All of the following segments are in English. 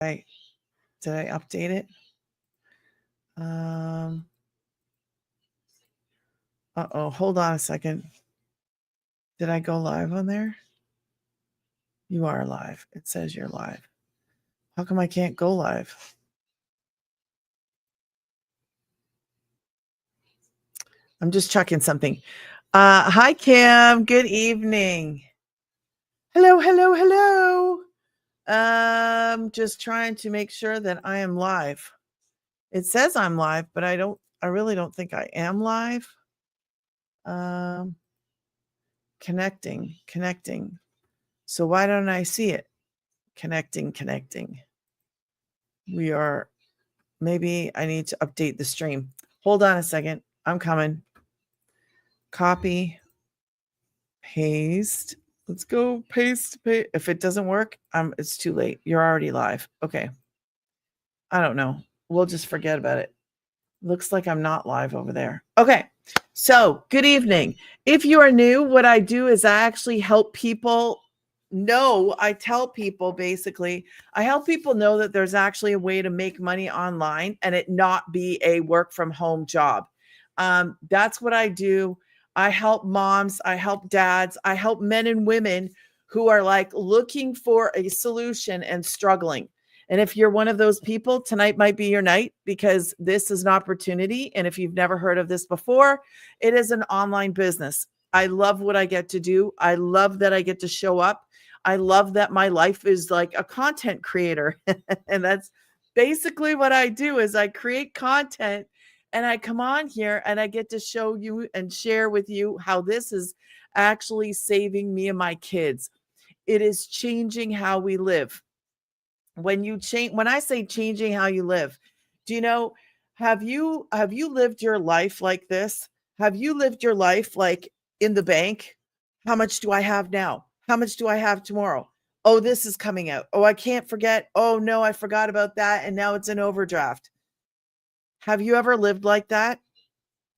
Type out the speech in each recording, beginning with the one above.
Did I update it? Hold on a second. Did I go live on there? You are live. It says you're live. How come I can't go live? I'm just checking something. Hi, Kim. Good evening. Hello. Just trying to make sure that I am live. It says I'm live, but I really don't think I am live. Connecting. So why don't I see it? Connecting. Maybe I need to update the stream. Hold on a second. I'm coming. Copy, paste. Let's go paste. If it doesn't work, it's too late. You're already live. Okay. I don't know. We'll just forget about it. Looks like I'm not live over there. Okay. So good evening. If you are new, what I do is I actually help people know. I tell people basically, I help people know that there's actually a way to make money online and it not be a work from home job. That's what I do. I help moms, I help dads, I help men and women who are like looking for a solution and struggling. And if you're one of those people, tonight might be your night because this is an opportunity. And if you've never heard of this before, it is an online business. I love what I get to do. I love that I get to show up. I love that my life is like a content creator. And that's basically what I do is I create content and I come on here and I get to show you and share with you how this is actually saving me and my kids. It is changing how we live. When I say changing how you live, do you know, have you lived your life like this? Have you lived your life like in the bank? How much do I have now? How much do I have tomorrow? Oh, this is coming out. Oh, I can't forget. Oh no, I forgot about that and now it's an overdraft. Have you ever lived like that?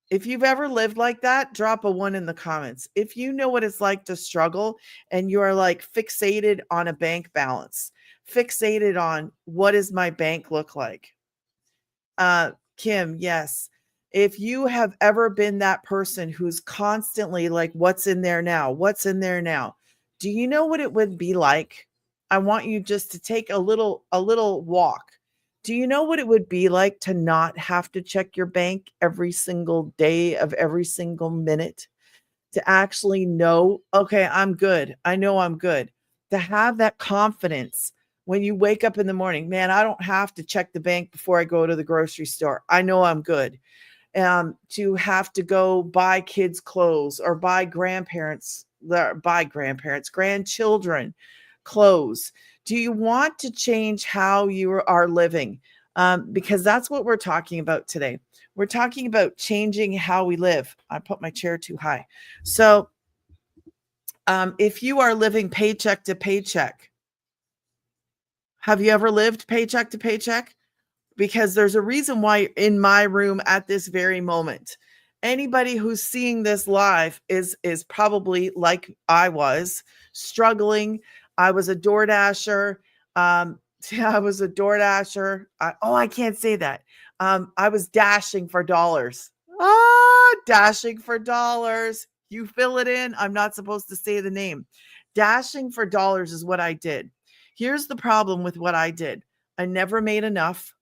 If you've ever lived like that, drop a 1 in the comments. If you know what it's like to struggle and you are like fixated on a bank balance, fixated on what does my bank look like? Kim, yes. If you have ever been that person who's constantly like, what's in there now? What's in there now? Do you know what it would be like? I want you just to take a little walk. Do you know what it would be like to not have to check your bank every single day of every single minute? To actually know, okay, I'm good. I know I'm good. To have that confidence when you wake up in the morning, man, I don't have to check the bank before I go to the grocery store. I know I'm good. To have to go buy kids clothes or buy grandchildren clothes. Do you want to change how you are living? Because that's what we're talking about today. We're talking about changing how we live. I put my chair too high. So if you are living paycheck to paycheck, have you ever lived paycheck to paycheck? Because there's a reason why you're in my room at this very moment. Anybody who's seeing this live is probably like I was struggling. I was a DoorDasher. I was a DoorDasher. I can't say that. I was dashing for dollars. Dashing for dollars. You fill it in. I'm not supposed to say the name. Dashing for dollars is what I did. Here's the problem with what I did. I never made enough.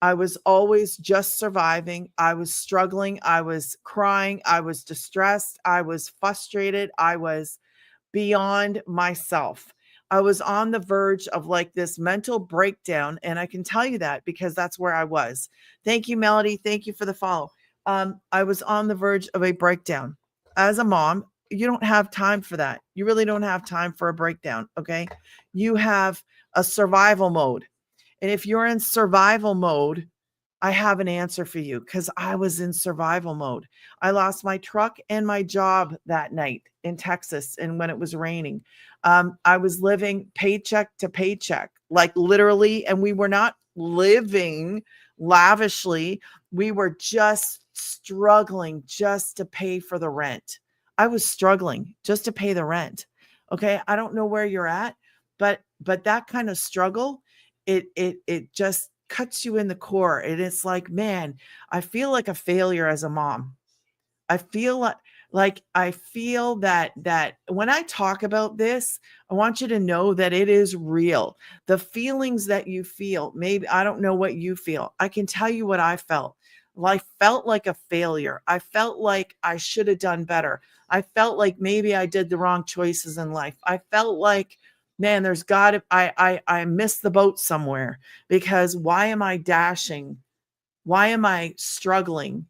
I was always just surviving. I was struggling. I was crying. I was distressed. I was frustrated. I was beyond myself. I was on the verge of like this mental breakdown. And I can tell you that because that's where I was. Thank you, Melody. Thank you for the follow. I was on the verge of a breakdown. As a mom, you don't have time for that. You really don't have time for a breakdown. Okay. You have a survival mode. And if you're in survival mode, I have an answer for you because I was in survival mode. I lost my truck and my job that night in Texas and when it was raining. I was living paycheck to paycheck, like literally, and we were not living lavishly. We were just struggling just to pay for the rent. I was struggling just to pay the rent. Okay. I don't know where you're at, but that kind of struggle it just cuts you in the core. And it's like, man, I feel like a failure as a mom. I feel like I feel that when I talk about this, I want you to know that it is real. The feelings that you feel, maybe I don't know what you feel. I can tell you what I felt. I felt like a failure. I felt like I should have done better. I felt like maybe I did the wrong choices in life. I felt like, man, there's got to I missed the boat somewhere, because why am I dashing? Why am I struggling?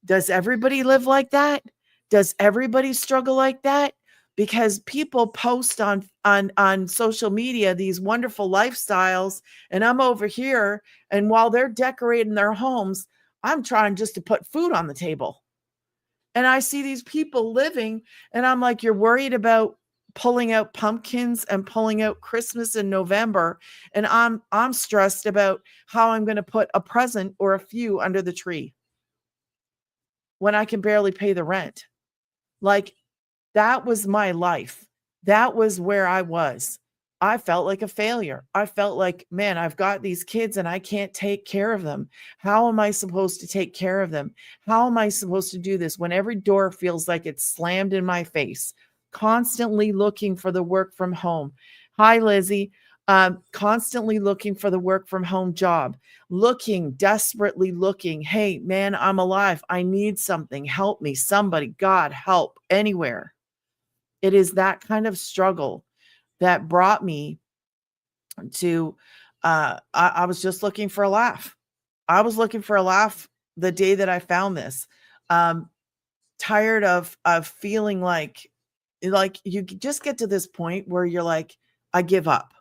Does everybody live like that? Does everybody struggle like that? Because people post on social media these wonderful lifestyles, and I'm over here, and while they're decorating their homes, I'm trying just to put food on the table. And I see these people living, and I'm like, you're worried about pulling out pumpkins and pulling out Christmas in November, and I'm stressed about how I'm going to put a present or a few under the tree when I can barely pay the rent. Like, that was my life. That was where I was. I felt like a failure. I felt like, man, I've got these kids and I can't take care of them. How am I supposed to take care of them? How am I supposed to do this when every door feels like it's slammed in my face? Constantly looking for the work from home. Hi, Lizzie. Constantly looking for the work from home job, looking, desperately looking. Hey, man, I'm alive. I need something. Help me. Somebody, God, help anywhere. It is that kind of struggle that brought me to, I was just looking for a laugh. I was looking for a laugh the day that I found this. Um, Tired of feeling like you just get to this point where you're like, I give up.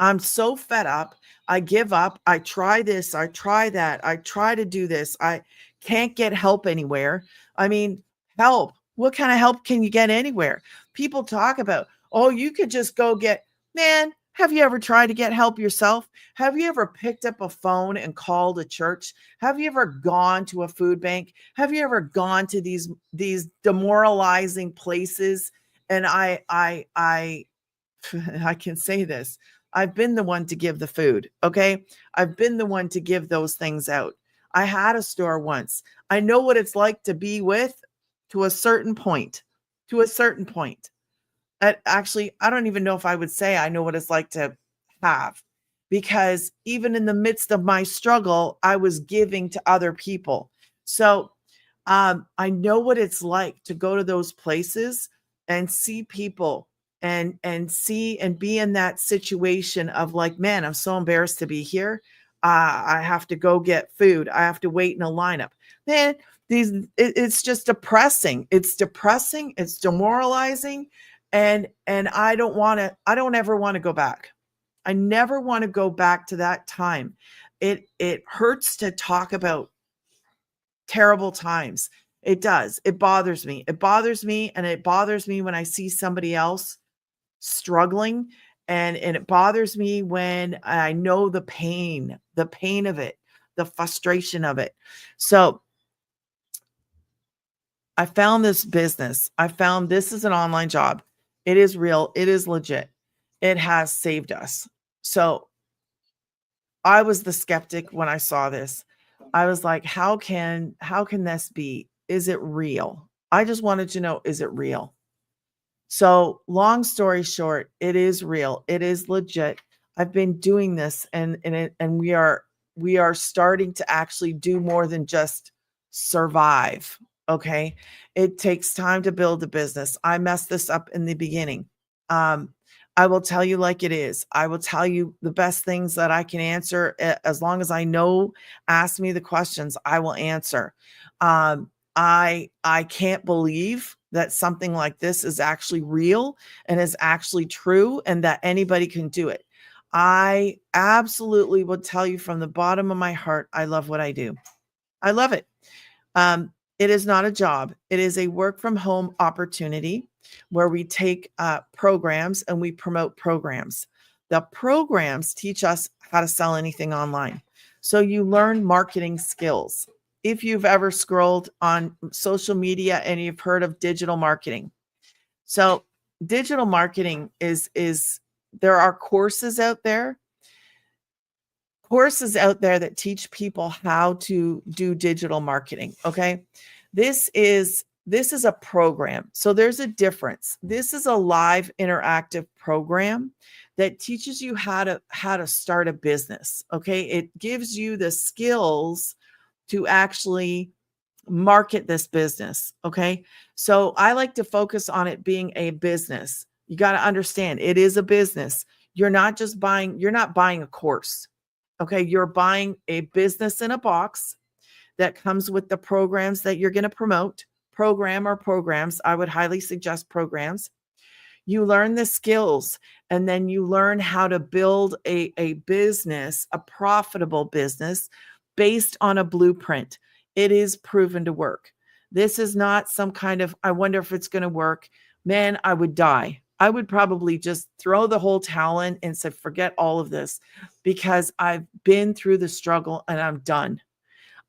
I'm so fed up. I give up. I try this. I try that. I try to do this. I can't get help anywhere. I mean, help. What kind of help can you get anywhere? People talk about, oh, you could just go get, man, have you ever tried to get help yourself? Have you ever picked up a phone and called a church? Have you ever gone to a food bank? Have you ever gone to these demoralizing places? And I can say this. I've been the one to give the food. Okay. I've been the one to give those things out. I had a store once. I know what it's like to be with, to a certain point, to a certain point. Actually, I don't even know if I would say I know what it's like to have, because even in the midst of my struggle, I was giving to other people. So I know what it's like to go to those places and see people and see and be in that situation of like, man, I'm so embarrassed to be here. I have to go get food. I have to wait in a lineup. Man, it's just depressing. It's depressing. It's demoralizing, and I don't ever want to go back. I never want to go back to that time. It hurts to talk about terrible times. It does. It bothers me. It bothers me, and it bothers me when I see somebody else struggling, and it bothers me when I know the pain of it, the frustration of it. So, I found this business. I found this is an online job. It is real. It is legit. It has saved us. So I was the skeptic when I saw this. I was like, how can this be? Is it real? I just wanted to know, is it real? So, long story short, it is real. It is legit. I've been doing this, and we are starting to actually do more than just survive. Okay? It takes time to build a business. I messed this up in the beginning. Um I will tell you like it is. I will tell you the best things that I can answer, as long as I know. Ask me the questions, I will answer. I can't believe that something like this is actually real and is actually true, and that anybody can do it. I absolutely would tell you from the bottom of my heart, I love what I do. I love it. It is not a job. It is a work from home opportunity where we take programs and we promote programs. The programs teach us how to sell anything online. So you learn marketing skills. If you've ever scrolled on social media and you've heard of digital marketing. So digital marketing is there are courses out there. courses out there that teach people how to do digital marketing. Okay. This is a program. So there's a difference. This is a live interactive program that teaches you how to start a business. Okay. It gives you the skills to actually market this business. Okay. So I like to focus on it being a business. You got to understand it is a business. You're not buying a course. Okay. You're buying a business in a box that comes with the programs that you're going to promote. Program or programs. I would highly suggest programs. You learn the skills, and then you learn how to build a business, a profitable business based on a blueprint. It is proven to work. This is not some kind of, I wonder if it's going to work. Man, I would die. I would probably just throw the whole towel in and say, forget all of this, because I've been through the struggle and I'm done.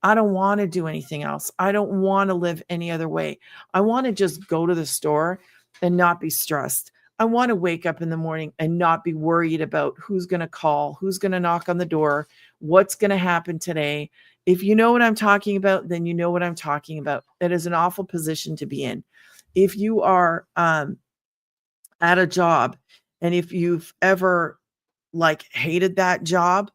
I don't want to do anything else. I don't want to live any other way. I want to just go to the store and not be stressed. I want to wake up in the morning and not be worried about who's going to call, who's going to knock on the door, what's going to happen today. If you know what I'm talking about, then you know what I'm talking about. It is an awful position to be in. If you are at a job, and if you've ever like hated that job,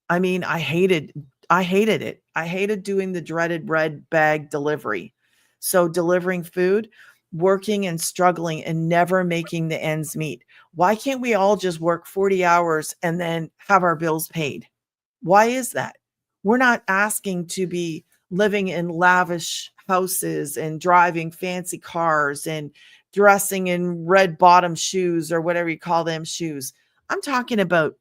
I mean, I hated it. I hated doing the dreaded red bag delivery. So delivering food, working and struggling and never making the ends meet. Why can't we all just work 40 hours and then have our bills paid? Why is that? We're not asking to be living in lavish houses and driving fancy cars and dressing in red bottom shoes or whatever you call them shoes. I'm talking about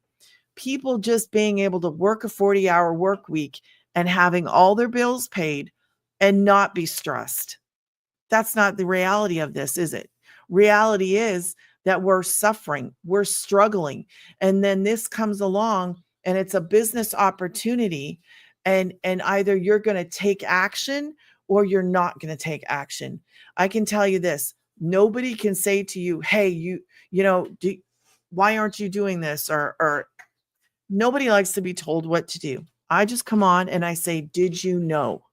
people just being able to work a 40-hour work week and having all their bills paid and not be stressed. That's not the reality of this, is it? Reality is that we're suffering, we're struggling, and then this comes along and it's a business opportunity, and either you're going to take action or you're not going to take action. I can tell you this, nobody can say to you, hey, why aren't you doing this, or nobody likes to be told what to do. I just come on and I say, did you know?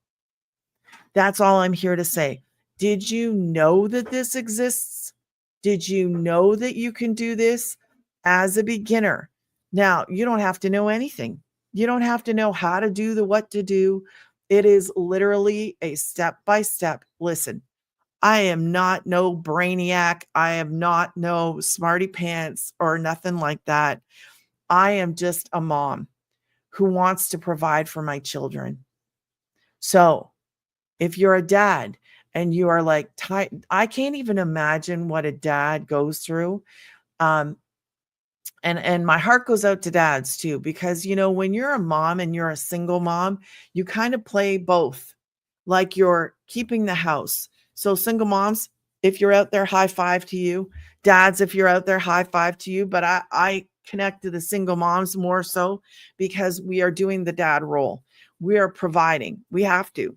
That's all I'm here to say. Did you know that this exists? Did you know that you can do this as a beginner? Now, you don't have to know anything. You don't have to know how to do the what to do. It is literally a step by step. Listen, I am not no brainiac. I am not no smarty pants or nothing like that. I am just a mom who wants to provide for my children. So if you're a dad and you are like, I can't even imagine what a dad goes through. Um, and my heart goes out to dads too, because, when you're a mom and you're a single mom, you kind of play both, like you're keeping the house. So single moms, if you're out there, high five to you. Dads, if you're out there, high five to you. But I connect to the single moms more so because we are doing the dad role. We are providing. We have to.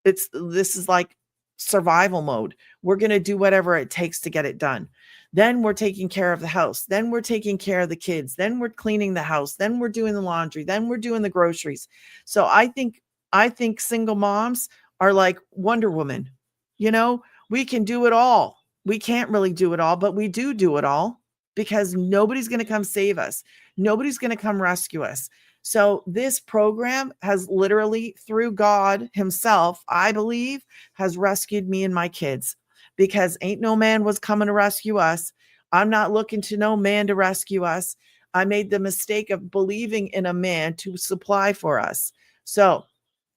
This is like survival mode. We're going to do whatever it takes to get it done. Then we're taking care of the house. Then we're taking care of the kids. Then we're cleaning the house. Then we're doing the laundry. Then we're doing the groceries. So I think single moms are like Wonder Woman. We can do it all. We can't really do it all, but we do it all because nobody's going to come save us. Nobody's going to come rescue us. So this program has literally, through God himself, I believe, has rescued me and my kids, because ain't no man was coming to rescue us. I'm not looking to no man to rescue us. I made the mistake of believing in a man to supply for us. So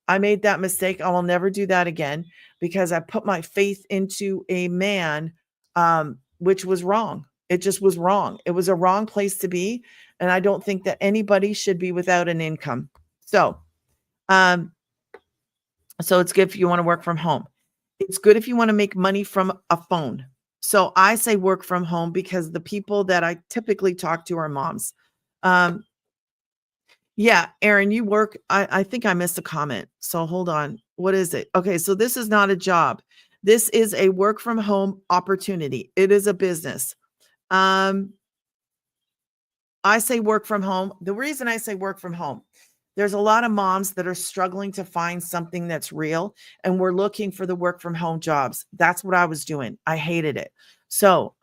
I made that mistake. I will never do that again, because I put my faith into a man, which was wrong. It just was wrong. It was a wrong place to be. And I don't think that anybody should be without an income. So, so it's good if you want to work from home. It's good if you want to make money from a phone. So I say work from home because the people that I typically talk to are moms. Yeah, Aaron, you work. I think I missed a comment. So hold on. What is it? Okay, so this is not a job. This is a work from home opportunity. It is a business. Um, I say work from home. The reason I say work from home, there's a lot of moms that are struggling to find something that's real, and we're looking for the work from home jobs. That's what I was doing. I hated it. So,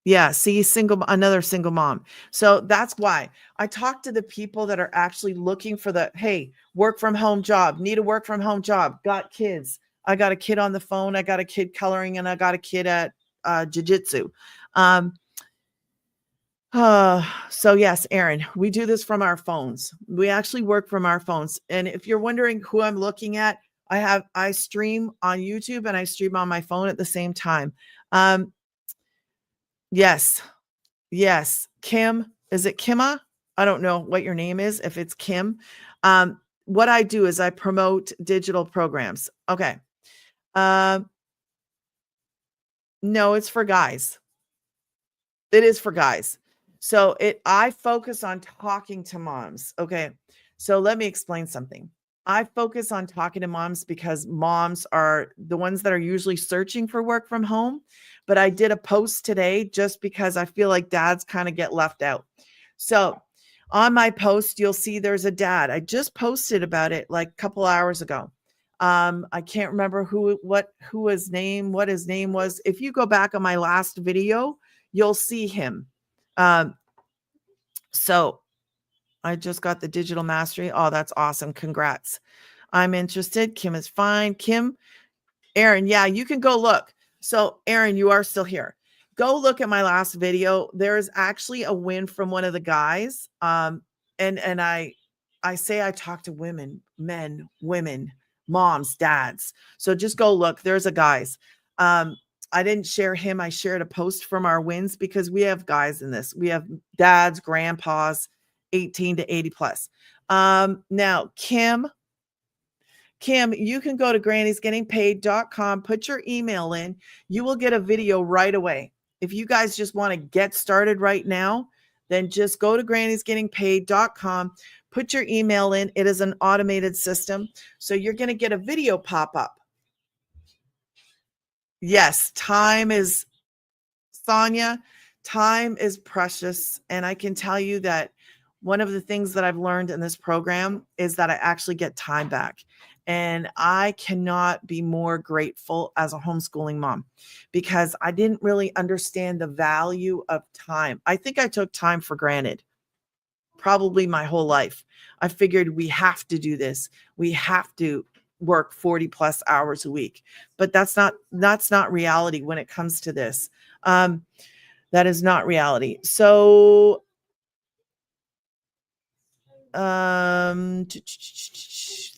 yeah, see, another single mom. So that's why I talk to the people that are actually looking for the, hey, work from home job, need a work from home job, got kids. I got a kid on the phone, I got a kid coloring, and I got a kid at jujitsu. Um, so yes, Aaron, we do this from our phones. We actually work from our phones. And if you're wondering who I'm looking at, I stream on YouTube and I stream on my phone at the same time. Um, yes, yes. Kim, is it Kimma? I don't know what your name is, if it's Kim. What I do is I promote digital programs. Okay. Um, no, it's for guys. It is for guys. So I focus on talking to moms. Okay. So let me explain something. I focus on talking to moms because moms are the ones that are usually searching for work from home. But I did a post today just because I feel like dads kind of get left out. So on my post, you'll see there's a dad. I just posted about it like a couple hours ago. I can't remember what his name was. If you go back on my last video, you'll see him. Um, so I just got the digital mastery. Oh, that's awesome. Congrats. I'm interested. Kim is fine. Kim, Aaron, yeah, you can go look. So, Aaron, you are still here. Go look at my last video. There is actually a win from one of the guys. And I say I talk to women, men, women, moms, dads. So just go look. There's a guys. I didn't share him. I shared a post from our wins because we have guys in this. We have dads, grandpas, 18 to 80 plus. Now, Kim, you can go to grannysgettingpaid.com, put your email in. You will get a video right away. If you guys just want to get started right now, then just go to grannysgettingpaid.com, put your email in. It is an automated system. So you're going to get a video pop up. Yes, Sonia, time is precious. And I can tell you that one of the things that I've learned in this program is that I actually get time back. And I cannot be more grateful as a homeschooling mom because I didn't really understand the value of time. I think I took time for granted probably my whole life. I figured we have to do this. We have to work 40 plus hours a week. But that's not reality when it comes to this. That is not reality. So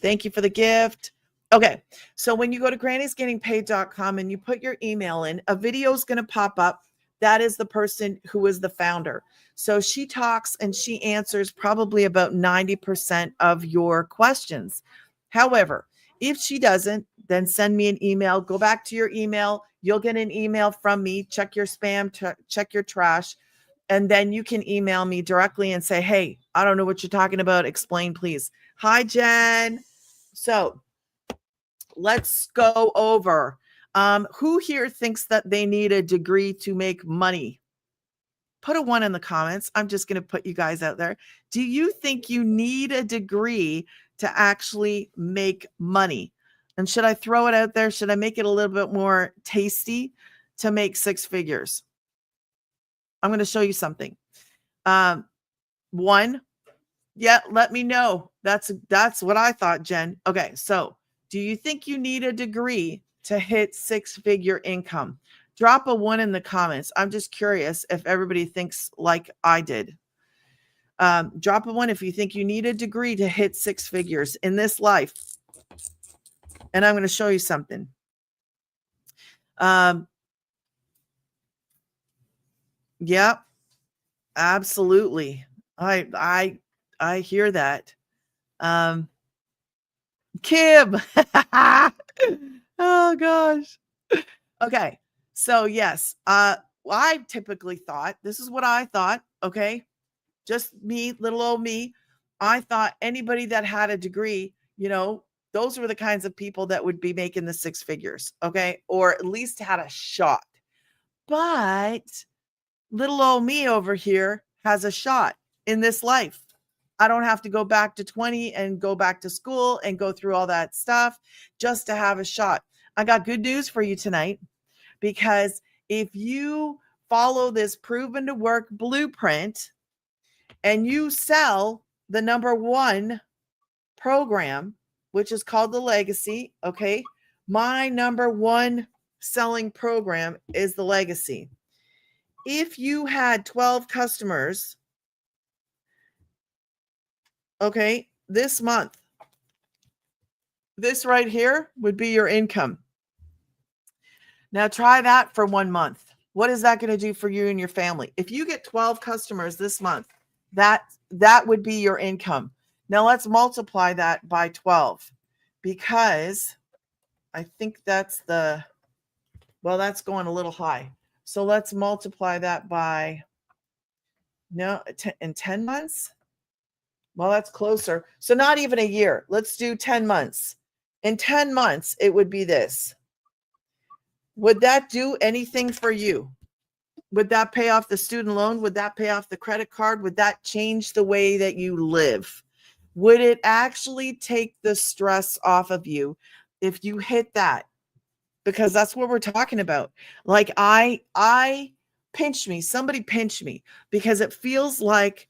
thank you for the gift. Okay. So when you go to grannysgettingpaid.com and you put your email in, a video is going to pop up. That is the person who is the founder. So she talks and she answers probably about 90% of your questions. However, if she doesn't, then send me an email. Go back to your email. You'll get an email from me. Check your spam, check your trash. And then you can email me directly and say, hey, I don't know what you're talking about. Explain, please. Hi, Jen. So let's go over. Who here thinks that they need a degree to make money? Put a 1 in the comments. I'm just going to put you guys out there. Do you think you need a degree to actually make money? And should I throw it out there? Should I make it a little bit more tasty to make 6 figures? I'm going to show you something. 1, yeah, let me know. That's what I thought, Jen. Okay, so do you think you need a degree to hit 6-figure income? Drop a 1 in the comments. I'm just curious if everybody thinks like I did. Drop a 1 if you think you need a degree to hit 6 figures in this life. And I'm going to show you something. Yep, absolutely. I hear that. Kim. Oh gosh. Okay. So yes, I typically thought, this is what I thought, okay? Just me, little old me. I thought anybody that had a degree, those were the kinds of people that would be making the 6 figures, okay? Or at least had a shot. But Little old me over here has a shot in this life. I don't have to go back to 20 and go back to school and go through all that stuff just to have a shot. I got good news for you tonight, because if you follow this proven to work blueprint and you sell the number one program, which is called the Legacy, okay? My number one selling program is the Legacy. If you had 12 customers, okay, this month, this right here would be your income. Now try that for 1 month. What is that going to do for you and your family? If you get 12 customers this month, that would be your income. Now let's multiply that by 12, because I think that's that's going a little high. So let's multiply that by, in 10 months. Well, that's closer. So not even a year. Let's do 10 months. In 10 months, it would be this. Would that do anything for you? Would that pay off the student loan? Would that pay off the credit card? Would that change the way that you live? Would it actually take the stress off of you if you hit that? Because that's what we're talking about. Like somebody pinch me, because it feels like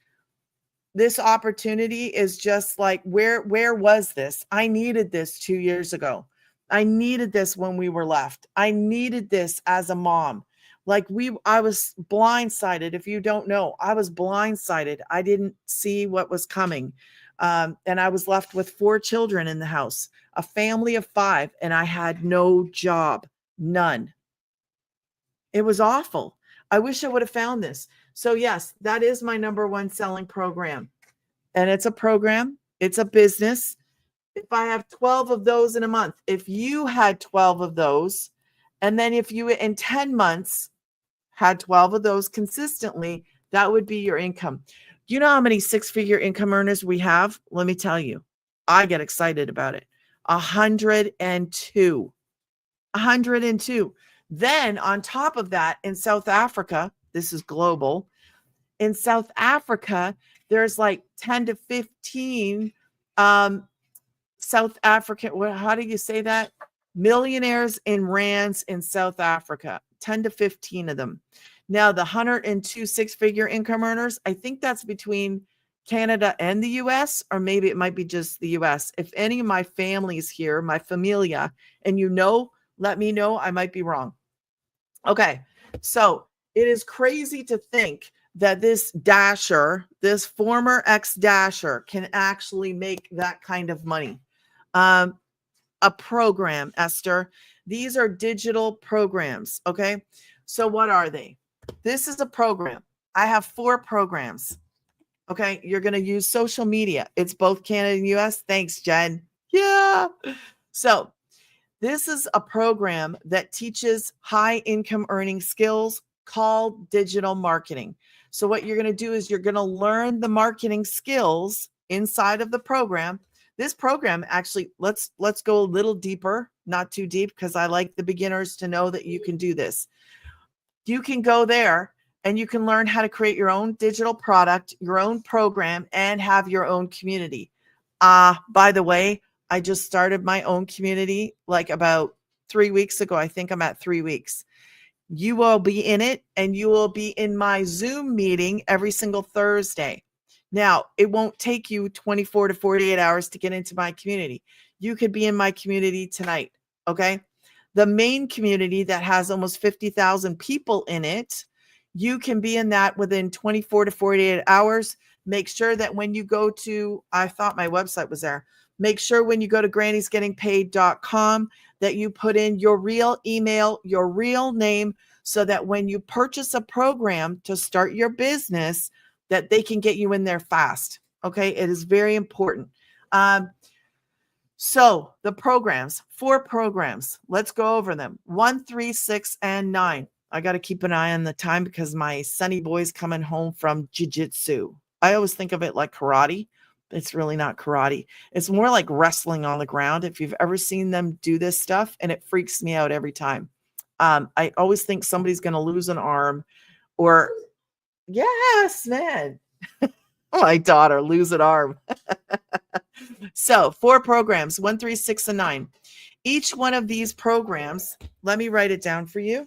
this opportunity is just like, where was this? I needed this 2 years ago. I needed this when we were left. I needed this as a mom. I was blindsided. If you don't know, I was blindsided. I didn't see what was coming. And I was left with 4 children in the house, a family of 5, and I had no job, none. It was awful. I wish I would have found this. So yes, that is my number one selling program. And it's a program, it's a business. If I have 12 of those in a month, if you had 12 of those, and then if you in 10 months had 12 of those consistently, that would be your income. You know how many 6-figure income earners we have? Let me tell you, I get excited about it. 102. 102. Then on top of that, in South Africa, this is global. In South Africa, there's like 10 to 15 South African, how do you say that? Millionaires in rands in South Africa, 10 to 15 of them. Now, the 102 6-figure income earners, I think that's between Canada and the US, or maybe it might be just the US. If any of my family is here, my familia, and let me know. I might be wrong. Okay, so it is crazy to think that this dasher, this former ex-dasher, can actually make that kind of money. A program, Esther. These are digital programs, okay? So what are they? This is a program. I have 4 programs, okay? You're going to use social media. It's both Canada and US. Thanks, Jen. Yeah. So this is a program that teaches high income earning skills called digital marketing. So what you're going to do is you're going to learn the marketing skills inside of the program. This program, actually, let's go a little deeper, not too deep, because I like the beginners to know that you can do this. You can go there and you can learn how to create your own digital product, your own program, and have your own community. By the way, I just started my own community like about 3 weeks ago. I think I'm at 3 weeks. You will be in it, and you will be in my Zoom meeting every single Thursday. Now, it won't take you 24 to 48 hours to get into my community. You could be in my community tonight, okay? The main community that has almost 50,000 people in it, you can be in that within 24 to 48 hours. Make sure that when you go to, I thought my website was there. Make sure when you go to grannysgettingpaid.com that you put in your real email, your real name, so that when you purchase a program to start your business, that they can get you in there fast. Okay. It is very important. So the programs, 4 programs, let's go over them. 1, 3, 6, and 9. I got to keep an eye on the time because my sonny boy's coming home from jiu-jitsu. I always think of it like karate. It's really not karate. It's more like wrestling on the ground. If you've ever seen them do this stuff, and it freaks me out every time. I always think somebody's going to lose an arm, or Yes, man. My daughter, lose an arm. So 4 programs, 1, 3, 6, and 9. Each one of these programs, let me write it down for you.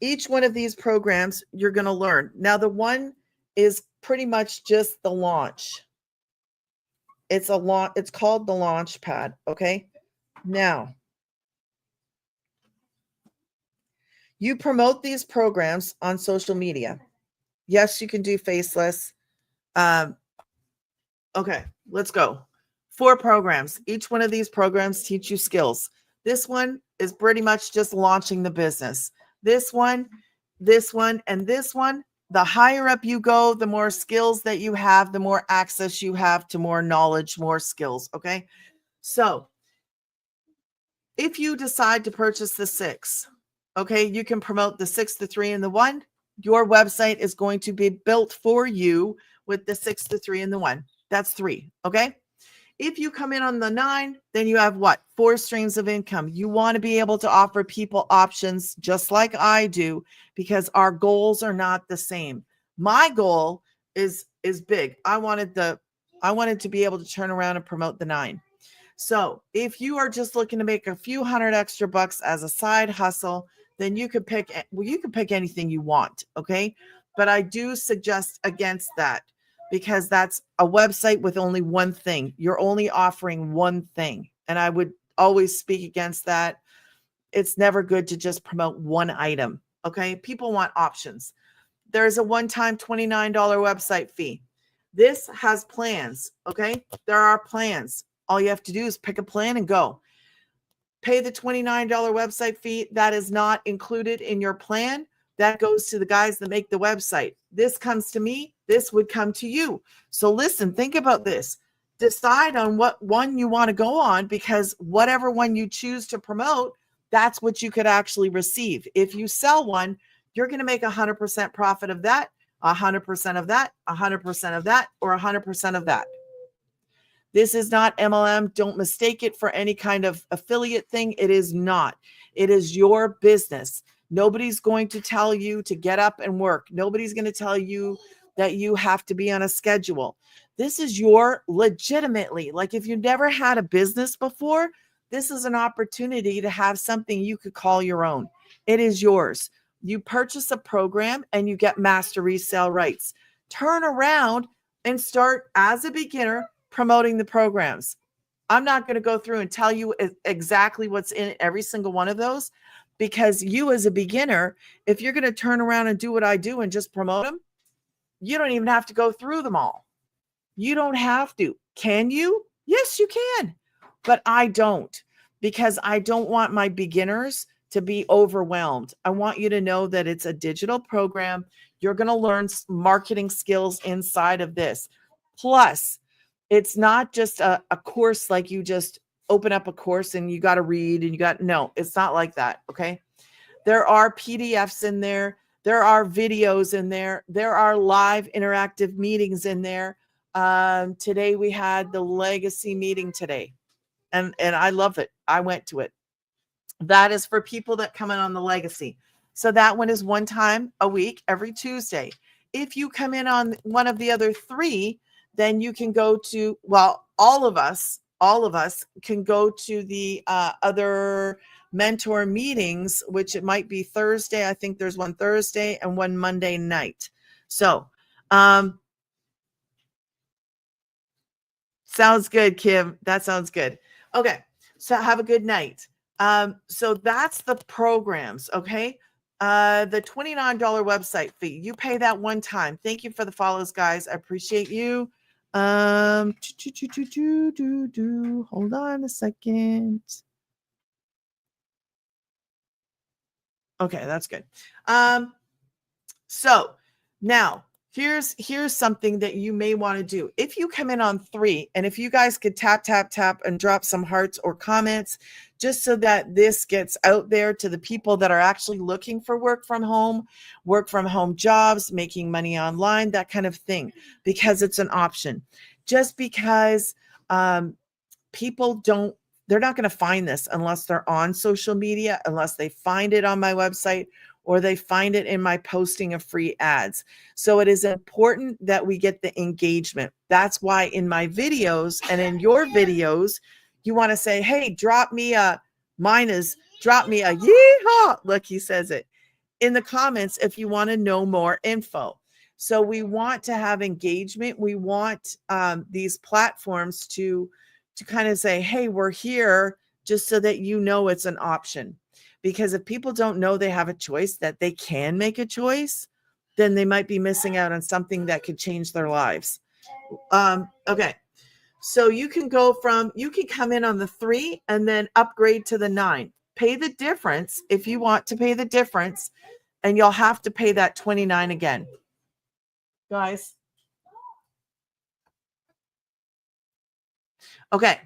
Each one of these programs you're going to learn. Now, the one is pretty much just the launch. It's called the launch pad. Okay. Now, you promote these programs on social media. Yes, you can do faceless. Okay, let's go. 4 programs. Each one of these programs teach you skills. This one is pretty much just launching the business. This one, and this one, the higher up you go, the more skills that you have, the more access you have to more knowledge, more skills. Okay. So if you decide to purchase the 6, okay, you can promote the 6, the 3, and the 1. Your website is going to be built for you with the 6, the 3, and the 1. That's 3. Okay. If you come in on the 9, then you have what? 4 streams of income. You want to be able to offer people options just like I do, because our goals are not the same. My goal is big. I wanted to be able to turn around and promote the 9. So if you are just looking to make a few hundred extra bucks as a side hustle, then you could pick anything you want. Okay. But I do suggest against that, because that's a website with only one thing. You're only offering one thing. And I would always speak against that. It's never good to just promote one item. Okay. People want options. There's a one-time $29 website fee. This has plans. Okay. There are plans. All you have to do is pick a plan and go. Pay the $29 website fee. That is not included in your plan. That goes to the guys that make the website. This comes to me. This would come to you. So listen, think about this. Decide on what one you want to go on, because whatever one you choose to promote, that's what you could actually receive. If you sell one, you're going to make 100% profit of that, 100% of that, 100% of that, or 100% of that. This is not MLM. Don't mistake it for any kind of affiliate thing. It is not. It is your business. Nobody's going to tell you to get up and work. Nobody's going to tell you that you have to be on a schedule. This is your legitimately, like if you've never had a business before, this is an opportunity to have something you could call your own. It is yours. You purchase a program and you get master resale rights. Turn around and start as a beginner promoting the programs. I'm not going to go through and tell you exactly what's in every single one of those, because you as a beginner, if you're going to turn around and do what I do and just promote them, you don't even have to go through them all. You don't have to. Can you? Yes, you can. But I don't, because I don't want my beginners to be overwhelmed. I want you to know that it's a digital program. You're going to learn marketing skills inside of this. Plus, it's not just a course like you just open up a course and you got to read and no, it's not like that. Okay. There are PDFs in there. There are videos in there. There are live interactive meetings in there. Today we had the legacy meeting today, and I love it. I went to it. That is for people that come in on the legacy. So that one is one time a week, every Tuesday. If you come in on one of the other 3, then you can go to, well, all of us can go to the other mentor meetings, which it might be Thursday. I think there's one Thursday and one Monday night. So, sounds good, Kim. That sounds good. Okay. So have a good night. So that's the programs. Okay. The $29 website fee, you pay that one time. Thank you for the follows, guys. I appreciate you. Hold on a second. Okay, that's good. So now here's something that you may want to do. If you come in on 3, and if you guys could tap and drop some hearts or comments, just so that this gets out there to the people that are actually looking for work from home jobs, making money online, that kind of thing, because it's an option. Just because people they're not going to find this unless they're on social media, unless they find it on my website, or they find it in my posting of free ads. So it is important that we get the engagement. That's why in my videos and in your videos, you want to say, hey, drop me a yeehaw. Look, he says it in the comments if you want to know more info. So we want to have engagement. We want these platforms to kind of say, hey, we're here, just so that you know it's an option. Because if people don't know they have a choice, that they can make a choice, then they might be missing out on something that could change their lives. Okay. So you can come in on the 3 and then upgrade to the 9. Pay the difference if you want to pay the difference, and you'll have to pay that $29 again. Guys. Okay.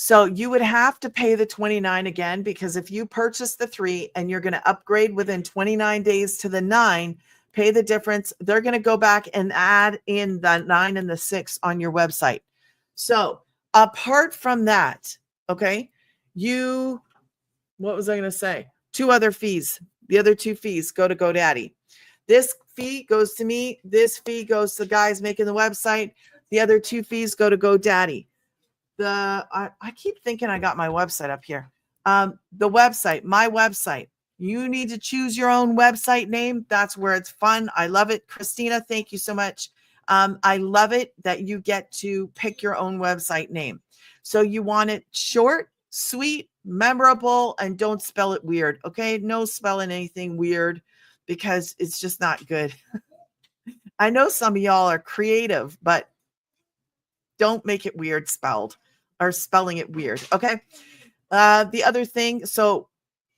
So you would have to pay the $29 again, because if you purchase the 3 and you're going to upgrade within 29 days to the 9, pay the difference. They're going to go back and add in the 9 and the 6 on your website. So apart from that, okay, what was I going to say? 2 other fees. The other 2 fees go to GoDaddy. This fee goes to me. This fee goes to the guys making the website. The other 2 fees go to GoDaddy. I keep thinking I got my website up here. My website. You need to choose your own website name. That's where it's fun. I love it. Christina, thank you so much. I love it that you get to pick your own website name. So you want it short, sweet, memorable, and don't spell it weird. Okay. No spelling anything weird, because it's just not good. I know some of y'all are creative, but don't make it weird spelled, or spelling it weird. Okay. The other thing, so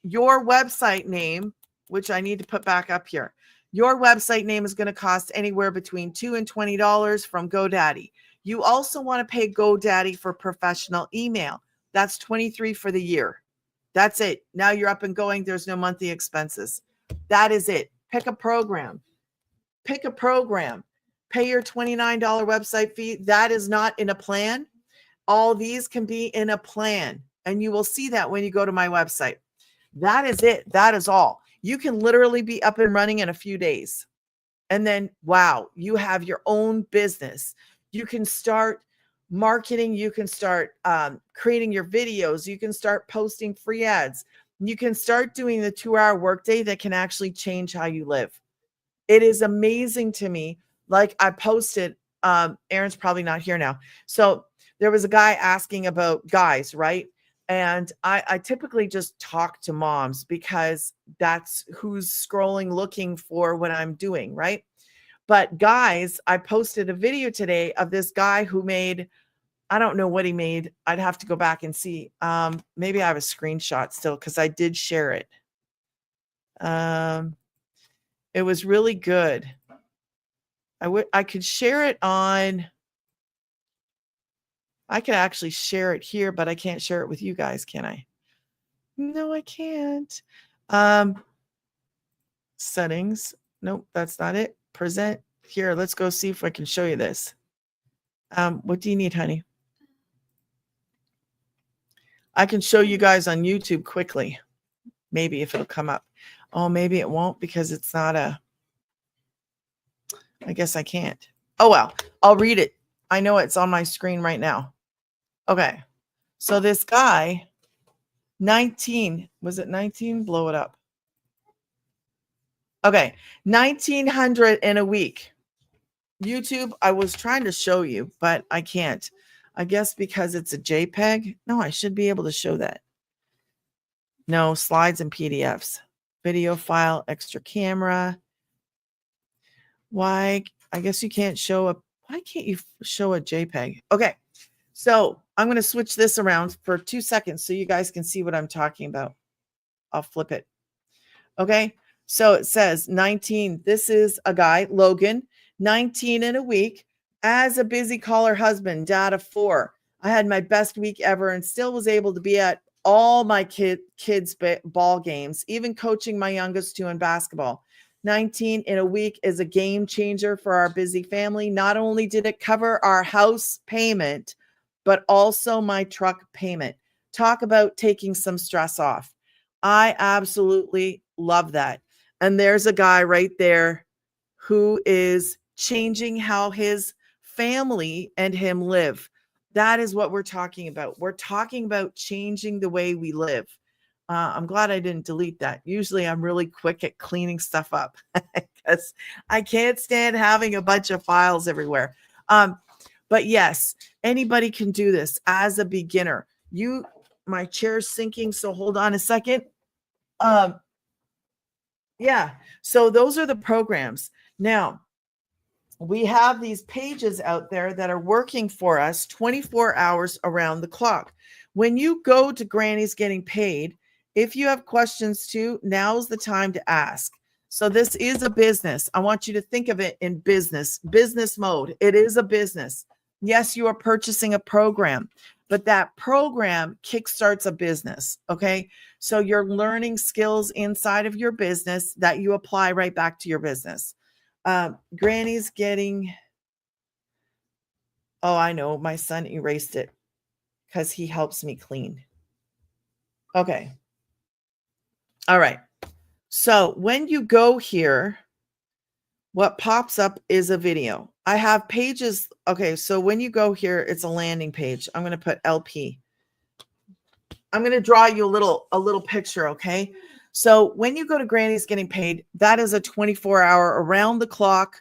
your website name, which I need to put back up here, your website name is going to cost anywhere between $2 and $20 from GoDaddy. You also want to pay GoDaddy for professional email. That's $23 for the year. That's it. Now you're up and going. There's no monthly expenses. That is it. Pick a program. Pay your $29 website fee. That is not in a plan. All these can be in a plan, and you will see that when you go to my website. That is it. That is all. You can literally be up and running in a few days. And then, wow, you have your own business. You can start marketing. You can start creating your videos. You can start posting free ads. You can start doing the 2-hour workday that can actually change how you live. It is amazing to me. Like I posted, Aaron's probably not here now. So there was a guy asking about guys, right? And I typically just talk to moms, because that's who's scrolling looking for what I'm doing, right? But guys, I posted a video today of this guy who made, I don't know what he made. I'd have to go back and see. Maybe I have a screenshot still, because I did share it. It was really good. I could share it on, I could actually share it here, but I can't share it with you guys, can I? No, I can't. Settings. Nope, that's not it. Present. Here, let's go see if I can show you this. What do you need, honey? I can show you guys on YouTube quickly. Maybe if it'll come up. Oh, maybe it won't, because it's not I guess I can't. Oh, well, I'll read it. I know it's on my screen right now. Okay. So this guy, 19, was it 19? Blow it up. Okay. 1,900 in a week. YouTube, I was trying to show you, but I can't. I guess because it's a JPEG. No, I should be able to show that. No, slides and PDFs. Video file, extra camera. Why? I guess you can't show why can't you show a JPEG? Okay. So I'm going to switch this around for 2 seconds so you guys can see what I'm talking about. I'll flip it. Okay. So it says 19. This is a guy, Logan, 19 in a week. As a busy caller husband, dad of 4, I had my best week ever and still was able to be at all my kids' ball games, even coaching my youngest 2 in basketball. 19 in a week is a game changer for our busy family. Not only did it cover our house payment, but also my truck payment. Talk about taking some stress off. I absolutely Love that. And there's a guy right there who is changing how his family and him live. That is what we're talking about. We're talking about changing the way we live. I'm glad I didn't delete that. Usually I'm really quick at cleaning stuff up because I can't stand having a bunch of files everywhere. But yes, anybody can do this as a beginner. My chair's sinking, so hold on a second. Yeah, so those are the programs. Now, we have these pages out there that are working for us 24 hours around the clock. When you go to Granny's Getting Paid, if you have questions too, now's the time to ask. So this is a business. I want you to think of it in business mode. It is a business. Yes, you are purchasing a program, but that program kickstarts a business. Okay. So you're learning skills inside of your business that you apply right back to your business. Granny's getting, oh, I know, my son erased it because he helps me clean. Okay. All right. So when you go here, what pops up is a video. I have pages. Okay. So when you go here, it's a landing page. I'm going to put LP. I'm going to draw you a little picture. Okay. So when you go to Granny's Getting Paid, that is a 24-hour around the clock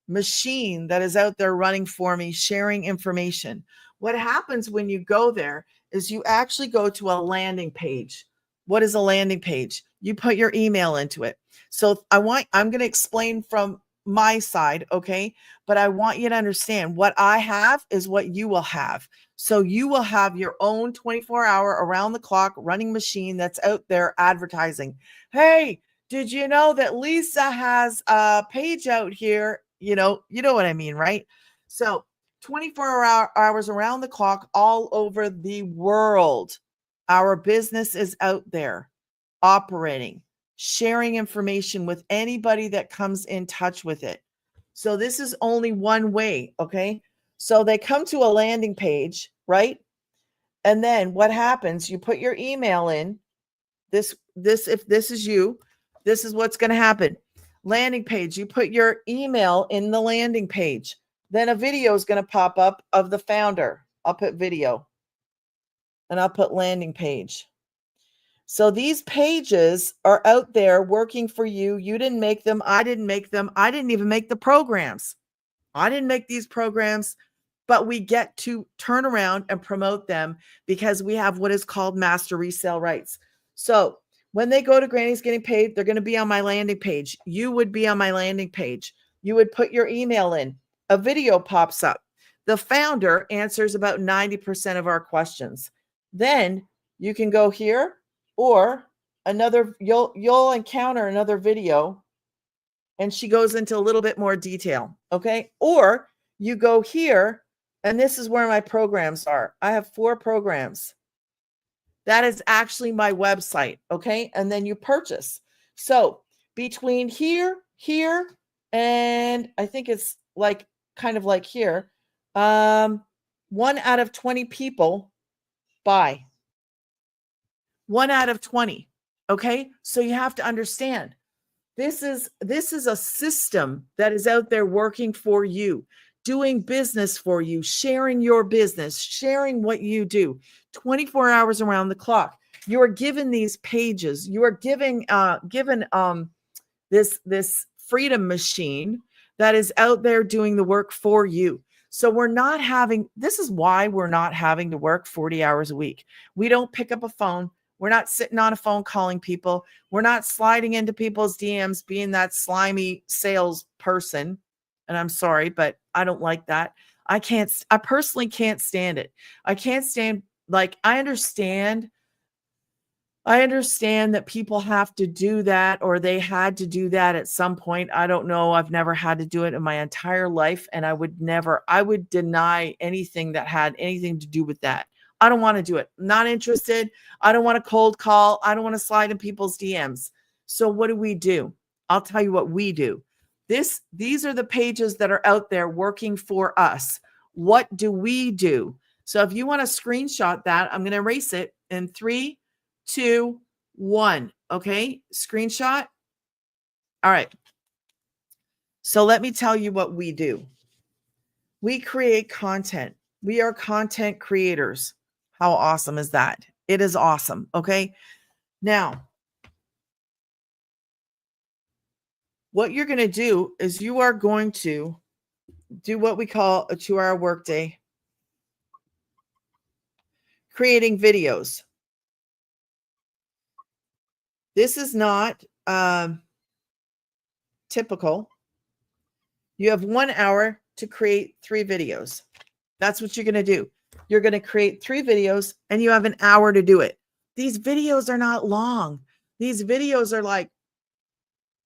machine that is out there running for me, sharing information. What happens when you go there is you actually go to a landing page. What is a landing page? You put your email into it. So I'm going to explain from my side, okay? But I want you to understand what I have is what you will have. So you will have your own 24-hour around the clock running machine that's out there advertising. Hey, did you know that Lisa has a page out here? You know what I mean, right? So 24 hours around the clock all over the world. Our business is out there operating, sharing information with anybody that comes in touch with it. So this is only one way, okay? So they come to a landing page, right? And then what happens? You put your email in. If this is you, this is what's going to happen. Landing page, you put your email in the landing page. Then a video is going to pop up of the founder. I'll put video and I'll put landing page. So these pages are out there working for you. You didn't make them. I didn't make them. I didn't even make the programs. I didn't make these programs, but we get to turn around and promote them because we have what is called master resale rights. So when they go to Granny's Getting Paid, they're going to be on my landing page. You would be on my landing page. You would put your email in. A video pops up. The founder answers about 90% of our questions. Then you can go here or you'll encounter another video and she goes into a little bit more detail. Okay. Or you go here and this is where my programs are. I have 4 programs. That is actually my website. Okay. And then you purchase. So between here, and I think it's like kind of like here, 1 out of 20 people buy. 1 out of 20. Okay. So you have to understand this is a system that is out there working for you, doing business for you, sharing your business, sharing what you do 24 hours around the clock. You are given these pages. You are given this freedom machine that is out there doing the work for you. So this is why we're not having to work 40 hours a week. We don't pick up a phone. We're not sitting on a phone calling people. We're not sliding into people's DMs being that slimy sales person. And I'm sorry, but I don't like that. I personally can't stand it. I can't stand, like, I understand that people have to do that or they had to do that at some point. I don't know. I've never had to do it in my entire life. And I would deny anything that had anything to do with that. I don't want to do it. I'm not interested. I don't want to cold call. I don't want to slide in people's DMs. So what do? I'll tell you what we do. These are the pages that are out there working for us. What do we do? So if you want to screenshot that, I'm going to erase it in 3, 2, 1. Okay, screenshot. All right. So let me tell you what we do. We create content. We are content creators. How awesome is that? It is awesome. Okay. Now, what you're going to do is you are going to do what we call a 2-hour workday, creating videos. This is not typical. You have 1 hour to create 3 videos. That's what you're going to do. You're going to create 3 videos and you have an hour to do it. These videos are not long. These videos are like,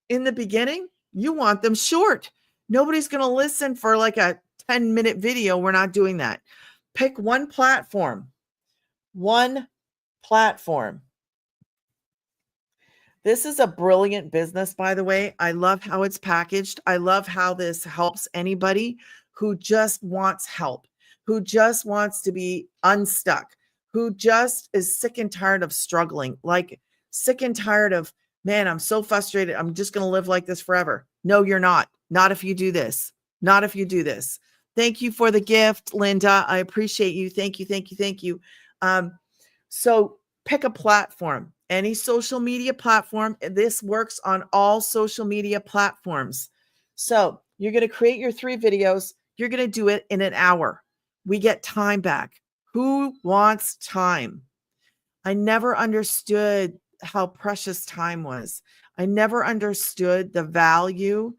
in the beginning, you want them short. Nobody's going to listen for like a 10-minute video. We're not doing that. Pick one platform. One platform. This is a brilliant business, by the way. I love how it's packaged. I love how this helps anybody who just wants help, who just wants to be unstuck, who just is sick and tired of struggling, like sick and tired of, man, I'm so frustrated. I'm just going to live like this forever. No, you're not. Not if you do this. Not if you do this. Thank you for the gift, Linda. I appreciate you. Thank you. Thank you. Thank you. So pick a platform, any social media platform. This works on all social media platforms. So you're going to create your 3 videos. You're going to do it in an hour. We get time back. Who wants time? I never understood how precious time was. I never understood the value.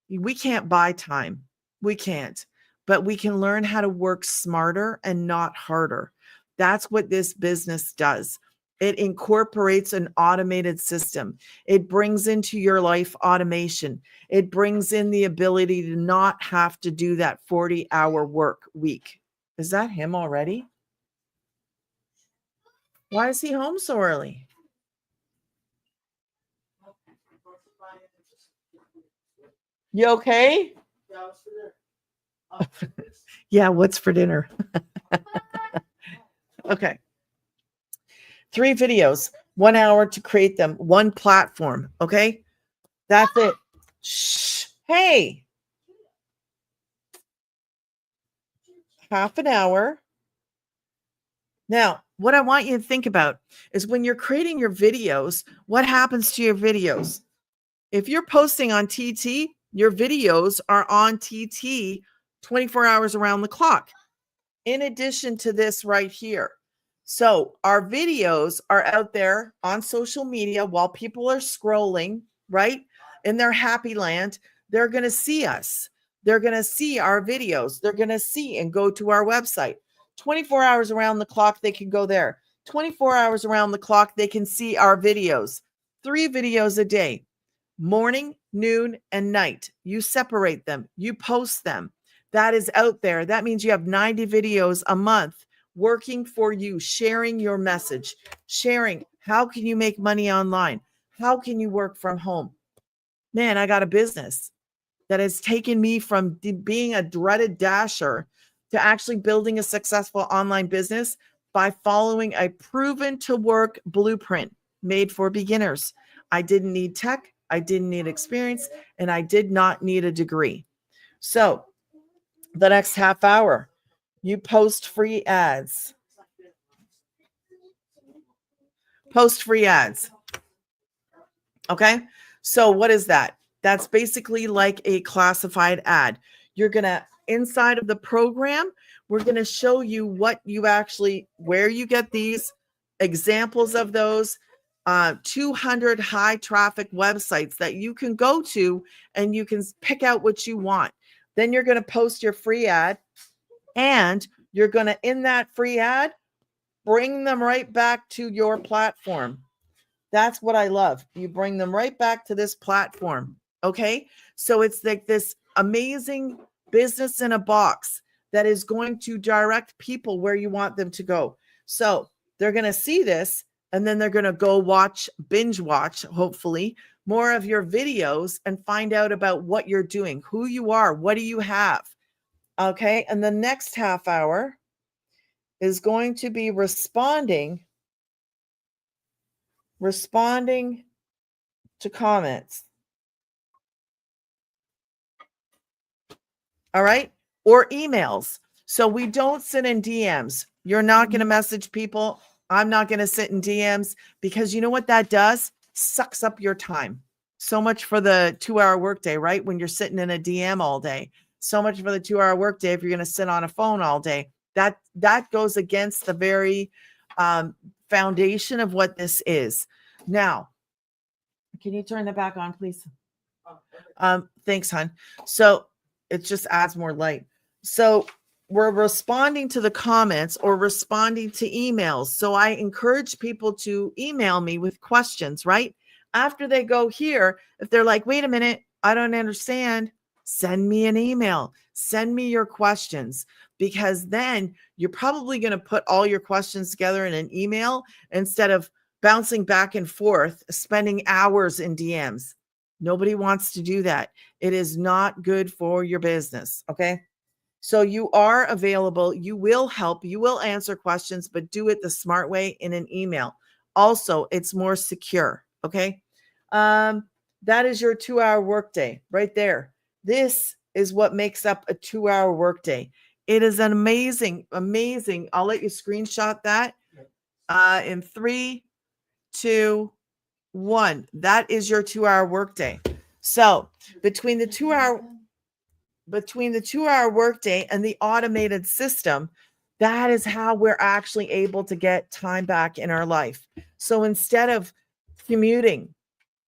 We can't buy time. We can't, but we can learn how to work smarter and not harder. That's what this business does. It incorporates an automated system. It brings into your life automation. It brings in the ability to not have to do that 40-hour work week. Is that him already? Why is he home so early? You okay? Yeah, what's for dinner? Okay. 3 videos, 1 hour to create them, 1 platform. Okay. That's it. Shh. Hey, half an hour. Now, what I want you to think about is when you're creating your videos, what happens to your videos? If you're posting on TT, your videos are on TT 24 hours around the clock, in addition to this right here. So our videos are out there on social media while people are scrolling, right? In their happy land, they're going to see us. They're going to see our videos. They're going to see and go to our website. 24 hours around the clock, they can go there. 24 hours around the clock, they can see our videos. 3 videos a day, morning, noon, and night. You separate them. You post them. That is out there. That means you have 90 videos a month working for you, sharing your message, sharing how can you make money online? How can you work from home? Man, I got a business that has taken me from being a dreaded dasher to actually building a successful online business by following a proven to work blueprint made for beginners. I didn't need tech, I didn't need experience, and I did not need a degree. So the next half hour, you post free ads. Post free ads. Okay. So what is that? That's basically like a classified ad. You're going to, inside of the program, we're going to show you what you actually, where you get these examples of those 200 high traffic websites that you can go to and you can pick out what you want. Then you're going to post your free ad and you're going to, in that free ad, bring them right back to your platform. That's what I love. You bring them right back to this platform. Okay. So it's like this amazing business in a box that is going to direct people where you want them to go. So they're going to see this and then they're going to go binge watch, hopefully, more of your videos and find out about what you're doing, who you are, what do you have. Okay. And the next half hour is going to be responding responding to comments. All right. Or emails. So we don't sit in DMs. You're not going to message people. I'm not going to sit in DMs because you know what that does? Sucks up your time. So much for the 2-hour workday, right? When you're sitting in a DM all day. So much for the 2-hour workday if you're going to sit on a phone all day. That goes against the very foundation of what this is. Now, can you turn that back on, please? Thanks, hon. So it just adds more light. So we're responding to the comments or responding to emails. So I encourage people to email me with questions, right? After they go here, if they're like, wait a minute, I don't understand, send me an email. Send me your questions because then you're probably going to put all your questions together in an email instead of bouncing back and forth, spending hours in DMs. Nobody wants to do that. It is not good for your business. Okay. So you are available. You will help. You will answer questions, but do it the smart way in an email. Also, it's more secure. Okay. That is your 2-hour workday right there. This is what makes up a 2-hour workday. It is an amazing, amazing. I'll let you screenshot that in 3, 2, 1. That is your 2-hour workday. So between the 2-hour workday and the automated system, that is how we're actually able to get time back in our life. So instead of commuting,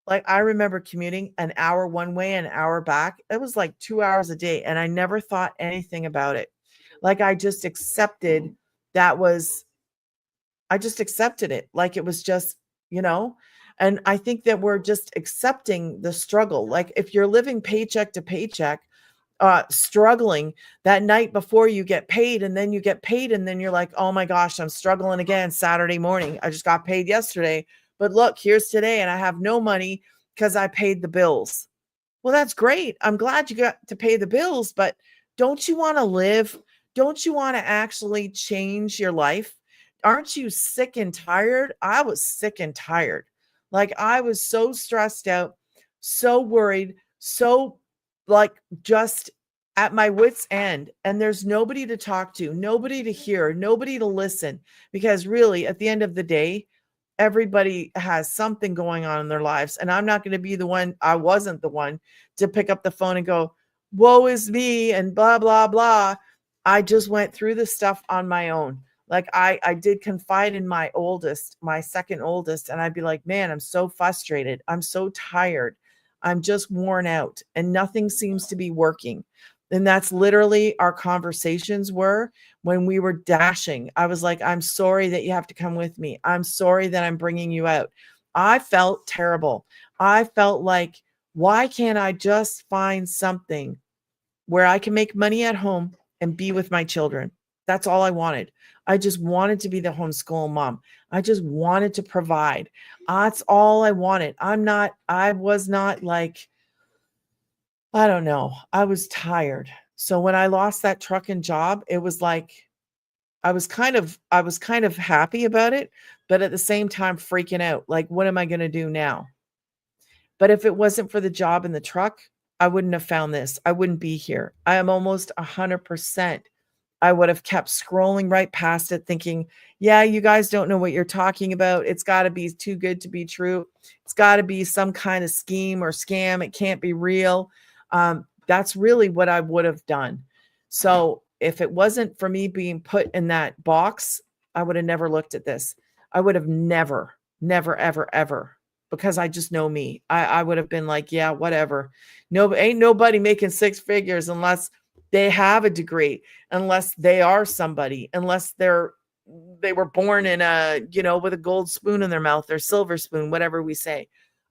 like I remember commuting an hour one way, an hour back, it was like 2 hours a day. And I never thought anything about it. Like I just accepted it. Like it was just, and I think that we're just accepting the struggle. Like if you're living paycheck to paycheck, struggling that night before you get paid, and then you get paid, and then you're like, oh my gosh, I'm struggling again Saturday morning. I just got paid yesterday, but look, here's today, and I have no money because I paid the bills. Well, that's great. I'm glad you got to pay the bills, but don't you want to live? Don't you want to actually change your life? Aren't you sick and tired? I was sick and tired. Like I was so stressed out, so worried, so like just at my wit's end. And there's nobody to talk to, nobody to hear, nobody to listen. Because really, at the end of the day, everybody has something going on in their lives. And I'm not going to be the one, I wasn't the one to pick up the phone and go, woe is me and blah, blah, blah. I just went through this stuff on my own. Like I did confide in my second oldest, and I'd be like, man, I'm so frustrated. I'm so tired. I'm just worn out and nothing seems to be working. And that's literally our conversations were when we were dashing. I was like, I'm sorry that you have to come with me. I'm sorry that I'm bringing you out. I felt terrible. I felt like, why can't I just find something where I can make money at home and be with my children? That's all I wanted. I just wanted to be the homeschool mom. I just wanted to provide. That's all I wanted. I was not like, I don't know. I was tired. So when I lost that trucking job, it was like I was kind of happy about it, but at the same time freaking out. Like, what am I going to do now? But if it wasn't for the job in the truck, I wouldn't have found this. I wouldn't be here. I am almost 100%. I would have kept scrolling right past it thinking, yeah, you guys don't know what you're talking about. It's got to be too good to be true. It's got to be some kind of scheme or scam. It can't be real. That's really what I would have done. So if it wasn't for me being put in that box, I would have never looked at this. I would have never, never, ever, ever, because I just know me. I would have been like, yeah, whatever. No, ain't nobody making 6 figures unless they have a degree, unless they are somebody, unless they were born in with a gold spoon in their mouth or silver spoon, whatever we say.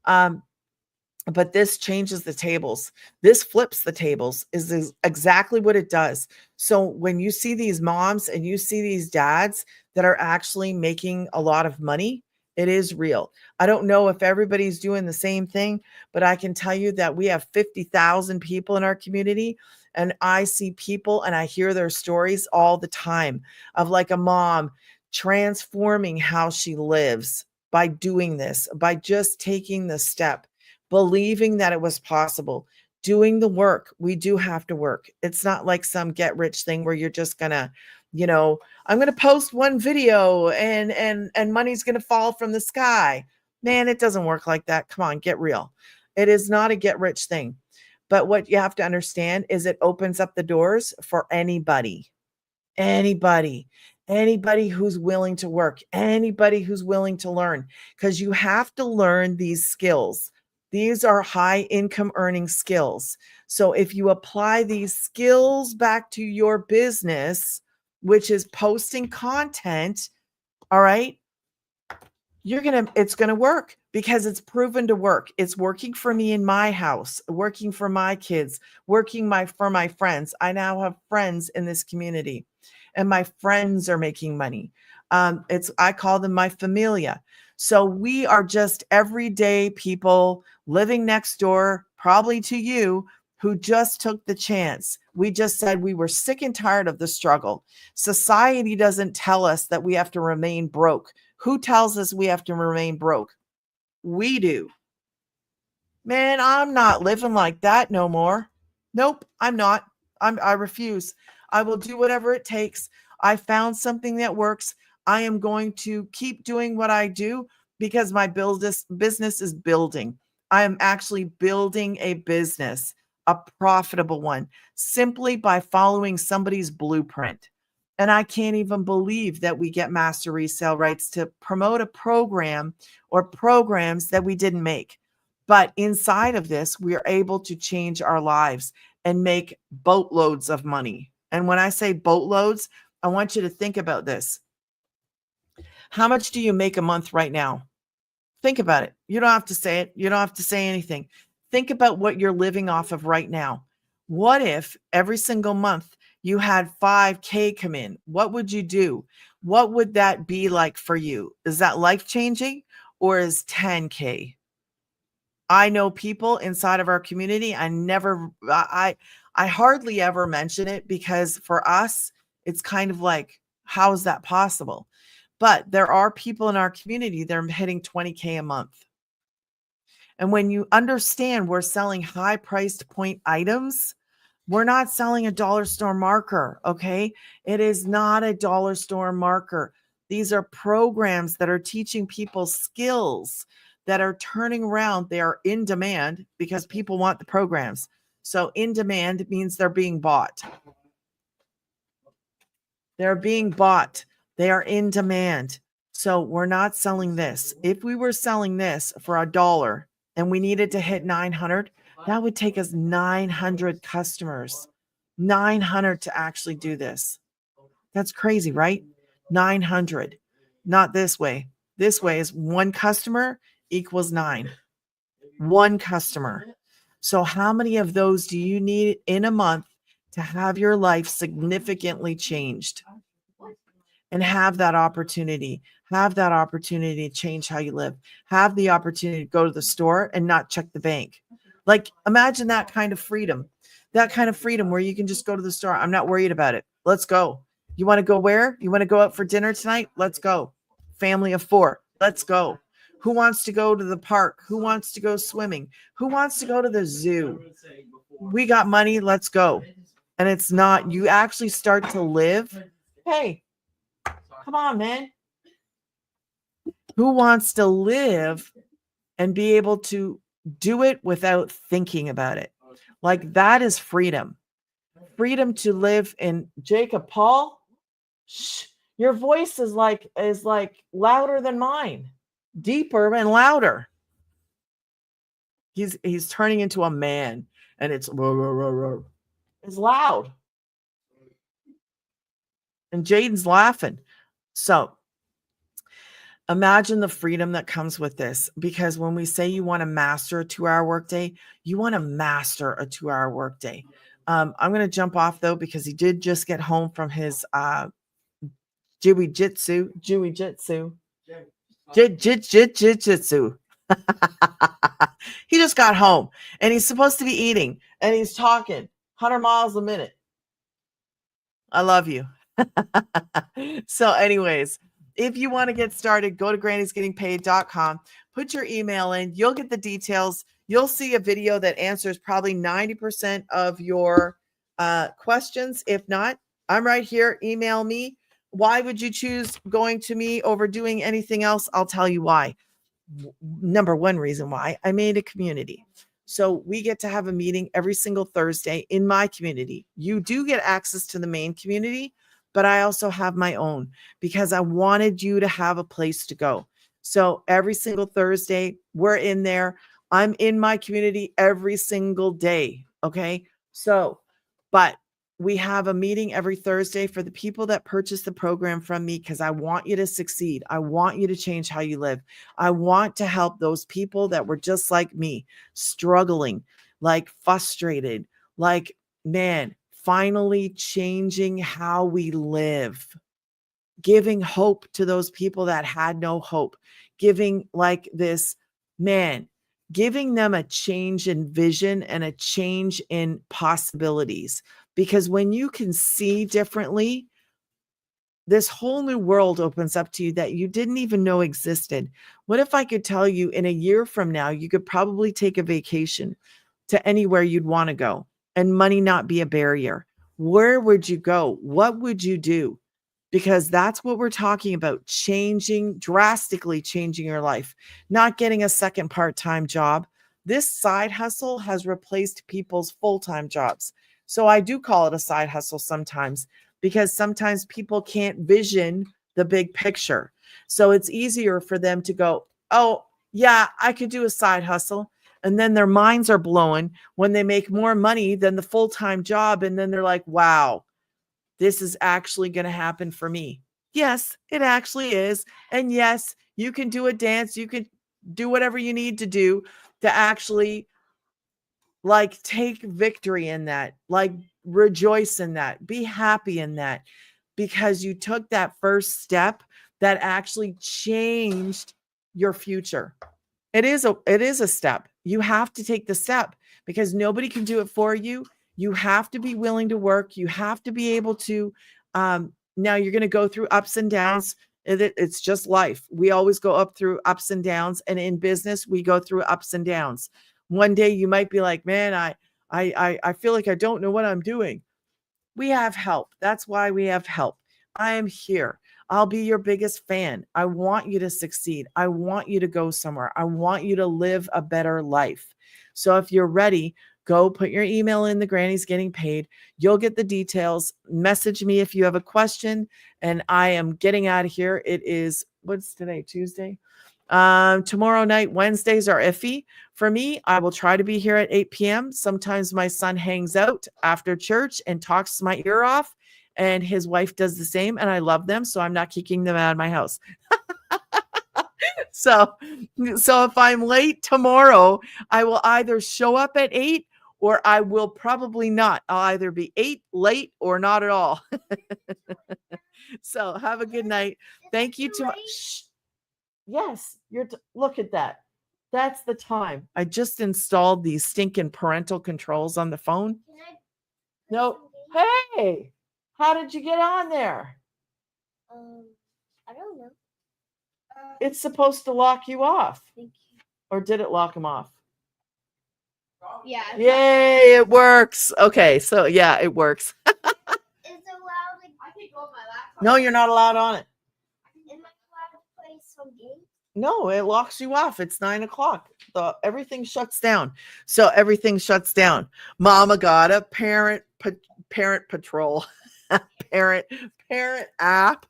But this changes the tables. This flips the tables is exactly what it does. So when you see these moms and you see these dads that are actually making a lot of money, it is real. I don't know if everybody's doing the same thing, but I can tell you that we have 50,000 people in our community. And I see people and I hear their stories all the time of like a mom transforming how she lives by doing this, by just taking the step, believing that it was possible, doing the work. We do have to work. It's not like some get rich thing where you're just gonna, I'm gonna post one video and money's gonna fall from the sky. Man, it doesn't work like that. Come on, get real. It is not a get rich thing. But what you have to understand is it opens up the doors for anybody, anybody, anybody who's willing to work, anybody who's willing to learn, because you have to learn these skills. These are high income earning skills. So if you apply these skills back to your business, which is posting content, all right, it's going to work because it's proven to work. It's working for me in my house, working for my kids, for my friends. I now have friends in this community and my friends are making money. I call them my familia. So we are just everyday people living next door, probably to you, who just took the chance. We just said we were sick and tired of the struggle. Society doesn't tell us that we have to remain broke. Who tells us we have to remain broke? We do. Man, I'm not living like that no more. Nope, I'm not. I refuse. I will do whatever it takes. I found something that works. I am going to keep doing what I do because my business is building. I am actually building a business, a profitable one, simply by following somebody's blueprint. And I can't even believe that we get master resale rights to promote a program or programs that we didn't make. But inside of this, we are able to change our lives and make boatloads of money. And when I say boatloads, I want you to think about this. How much do you make a month right now? Think about it. You don't have to say it. You don't have to say anything. Think about what you're living off of right now. What if every single month you had 5K come in? What would you do? What would that be like for you? Is that life-changing or is 10K? I know people inside of our community. I hardly ever mention it because for us, it's kind of like, how is that possible? But there are people in our community that are hitting 20K a month. And when you understand we're selling high priced point items, we're not selling a dollar store marker. Okay. It is not a dollar store marker. These are programs that are teaching people skills that are turning around. They are in demand because people want the programs. So in demand means they're being bought. They're being bought. They are in demand. So we're not selling this. If we were selling this for $1 and we needed to hit 900, that would take us 900 customers, 900 to actually do this. That's crazy, right? 900, not this way. This way is one customer equals 9. One customer. So how many of those do you need in a month to have your life significantly changed? And have that opportunity to change how you live, have the opportunity to go to the store and not check the bank. Like, imagine that kind of freedom where you can just go to the store. I'm not worried about it. Let's go. You want to go where? You want to go out for dinner tonight? Let's go. Family of 4. Let's go. Who wants to go to the park? Who wants to go swimming? Who wants to go to the zoo? We got money. Let's go. And it's not, you actually start to live. Hey, come on, man. Who wants to live and be able to do it without thinking about it? Like, that is freedom. Freedom to live in. Jacob Paul, shh, your voice is like louder than mine, deeper and louder. He's turning into a man, and it's loud. And Jaden's laughing. So imagine the freedom that comes with this, because when we say you want to master a 2-hour workday, you want to master a 2-hour workday. I'm going to jump off though, because he did just get home from his jiu-jitsu. He just got home and he's supposed to be eating and he's talking 100 miles a minute. I love you. So anyways, if you want to get started, go to grannysgettingpaid.com, put your email in, you'll get the details. You'll see a video that answers probably 90% of your questions. If not, I'm right here. Email me. Why would you choose going to me over doing anything else? I'll tell you why. Number one reason why, I made a community. So we get to have a meeting every single Thursday in my community. You do get access to the main community, but I also have my own because I wanted you to have a place to go. So every single Thursday, we're in there. I'm in my community every single day. Okay. So, but we have a meeting every Thursday for the people that purchase the program from me because I want you to succeed. I want you to change how you live. I want to help those people that were just like me, struggling, like frustrated, like, man, finally changing how we live, giving hope to those people that had no hope, giving like this, man, giving them a change in vision and a change in possibilities. Because when you can see differently, this whole new world opens up to you that you didn't even know existed. What if I could tell you in a year from now, you could probably take a vacation to anywhere you'd want to go and money not be a barrier? Where would you go? What would you do? Because that's what we're talking about, changing, drastically changing your life, not getting a second part-time job. This side hustle has replaced people's full-time jobs. So I do call it a side hustle sometimes because sometimes people can't vision the big picture. So it's easier for them to go, oh, yeah, I could do a side hustle. And then their minds are blowing when they make more money than the full-time job. And then they're like, wow, this is actually going to happen for me. Yes, it actually is. And yes, you can do a dance. You can do whatever you need to do to actually like take victory in that, like rejoice in that, be happy in that, because you took that first step that actually changed your future. It is a step. You have to take the step because nobody can do it for you. You have to be willing to work. You have to be able to, now you're going to go through ups and downs. It's just life. We always go up through ups and downs. And in business, we go through ups and downs. One day you might be like, man, I feel like I don't know what I'm doing. We have help. That's why we have help. I am here. I'll be your biggest fan. I want you to succeed. I want you to go somewhere. I want you to live a better life. So if you're ready, go put your email in. The Granny's Getting Paid. You'll get the details. Message me if you have a question. And I am getting out of here. It is, what's today? Tuesday? Tomorrow night, Wednesdays are iffy for me. I will try to be here at 8 p.m. Sometimes my son hangs out after church and talks my ear off, and his wife does the same. And I love them, so I'm not kicking them out of my house. So if I'm late tomorrow, I will either show up at 8 or I will probably not. I'll either be 8, late, or not at all. So have a good night. Thank you too much. Yes, look at that. That's the time. I just installed these stinking parental controls on the phone. No. Hey, how did you get on there? I don't know. It's supposed to lock you off. Thank you. Or did it lock him off? Yeah. Yay, it works. Okay, so yeah, it works. Is it allowed? I can go on my laptop. No, you're not allowed on it. Am I allowed to play some games? No, it locks you off. It's 9:00. Everything shuts down. So everything shuts down. Mama got a parent patrol, parent app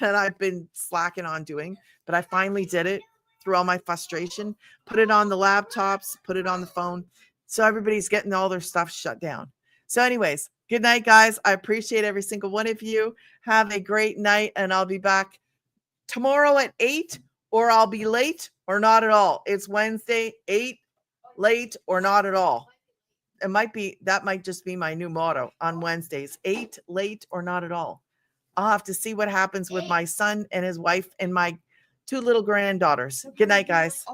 that I've been slacking on doing, but I finally did it through all my frustration. Put it on the laptops, put it on the phone. So everybody's getting all their stuff shut down. So anyways, good night, guys. I appreciate every single one of you. Have a great night, and I'll be back tomorrow at 8, or I'll be late or not at all. It's Wednesday, 8, late or not at all. That might just be my new motto on Wednesdays, 8, late or not at all. I'll have to see what happens with my son and his wife and my 2 little granddaughters. Good night, guys.